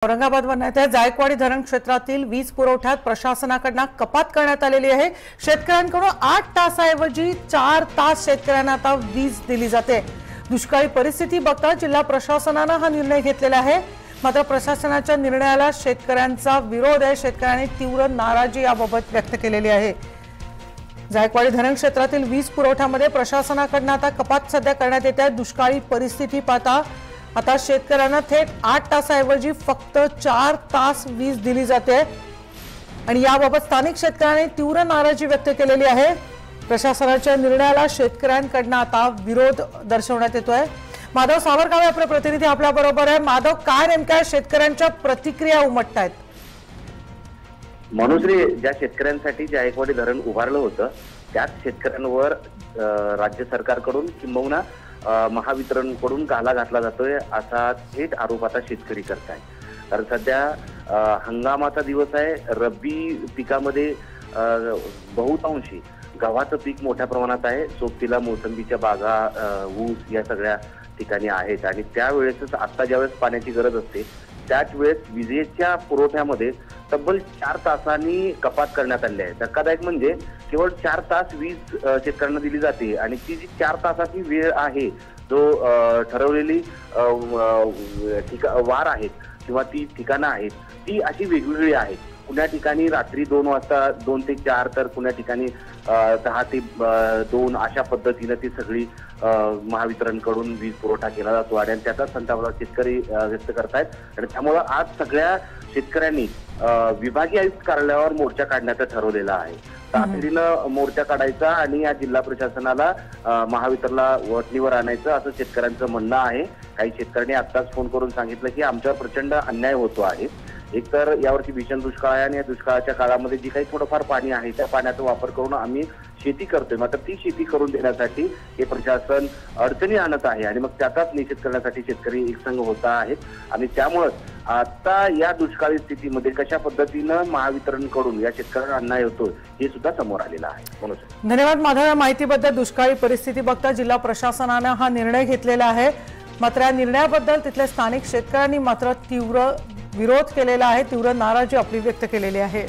औरंगाबाद वनाच्या जायकवाडी धरण क्षेत्रातील वीज पुरवठ्यात प्रशासनाकडून कपात करण्यात आलेली आहे। शेतकऱ्यांकडून 8 तासाऐवजी 4 तास शेतकऱ्यांना आता वीज दिली जाते। दुष्काळी परिस्थिती बघता जिल्हा प्रशासनाने हा निर्णय घेतलेला आहे। मात्र प्रशासनाच्या निर्णयाला शेतकऱ्यांचा विरोध आहे। शेतकऱ्यांनी तीव्र नाराजी याबाबत व्यक्त केलेली आहे। जायकवाडी धरण क्षेत्रातील वीज पुरवठ्यामध्ये प्रशासनाकडून आता कपात सध्या करण्यात येते। दुष्काळी परिस्थिती पाहता आता शेतकऱ्यांना थेट 8 तासाऐवजी फक्त 4 तास वीज दिली जाते आणि याबाबत स्थानिक शेतकऱ्यांनी तीव्र नाराजी व्यक्त केलेली आहे। प्रशासनाच्या निर्णयाला शेतकऱ्यांकडून आता विरोध दर्शवण्यात येतोय। माधव सावरगाव आपले प्रतिनिधी आपल्या बरोबर आहे। माधव, काय नेमक्या शेतकऱ्यांच्या प्रतिक्रिया उमटतायत? मनोश्री, ज्या शेतकऱ्यांसाठी जायकवाडी धरण उभारलं होतं त्याच शेतकऱ्यांवर राज्य सरकारकडून किंबहुना महावितरणकडून घाला घातला जातोय असा थेट आरोप आता शेतकरी करताय। कारण सध्या हंगामाचा दिवस आहे। रब्बी पिकामध्ये बहुतांशी गव्हाचं पीक मोठ्या प्रमाणात आहे। सोबतीला मोसंबीच्या बागा, ऊस या सगळ्या ठिकाणी आहेत आणि त्यावेळेसच आता ज्यावेळेस पाण्याची गरज असते त्याच वेळेस विजेच्या पुरवठ्यामध्ये तब्बल 4 तासांनी कपात करण्यात आली आहे। धक्कादायक म्हणजे केवळ 4 तास वीज शेतकऱ्यांना दिली जाते आणि ती जी 4 तासाची वेळ आहे, जो ठरवलेली वार आहेत किंवा ती ठिकाणं आहेत ती अशी वेगवेगळी आहेत। कुण्या ठिकाणी रात्री 2 वाजता 2 ते 4 तर कुण्या ठिकाणी 10 ते 2 अशा पद्धतीने ती सगळी महावितरणकडून वीज पुरवठा केला जातो आणि त्याचा संताप शेतकरी व्यक्त करतायत। आणि त्यामुळे आज सगळ्या शेतकऱ्यांनी विभागीय आयुक्त कार्यालयावर मोर्चा काढण्याचं ठरवलेलं आहे। तातडीनं मोर्चा काढायचा आणि या जिल्हा प्रशासनाला महावितरणला वठणीवर आणायचं असं शेतकऱ्यांचं म्हणणं आहे। काही शेतकऱ्यांनी आत्ताच फोन करून सांगितलं की आमच्यावर प्रचंड अन्याय होतो आहे। एकतर यावरती भीषण दुष्काळ आहे आणि या दुष्काळाच्या काळामध्ये जी काही थोडंफार पाणी आहे त्या पाण्याचा वापर करून आम्ही शेती करतोय, मात्र ती शेती करून देण्यासाठी हे प्रशासन अडचणी आणत आहे आणि मग त्याचाच निषेध करण्यासाठी शेतकरी एकसंघ होत आहेत। आणि त्यामुळे आता या दुष्काळी स्थितीमध्ये कशा पद्धतीनं महावितरणकडून या शेतकऱ्यांना अन्याय होतो हे सुद्धा समोर आलेलं आहे। म्हणून धन्यवाद माधव, या माहितीबद्दल। दुष्काळी परिस्थिती बघता जिल्हा प्रशासनाने हा निर्णय घेतलेला आहे। मात्र या निर्णयाबद्दल तिथल्या स्थानिक शेतकऱ्यांनी मात्र तीव्र विरोध केलेला आहे, तीव्र नाराजी आपली व्यक्त केलेली आहे।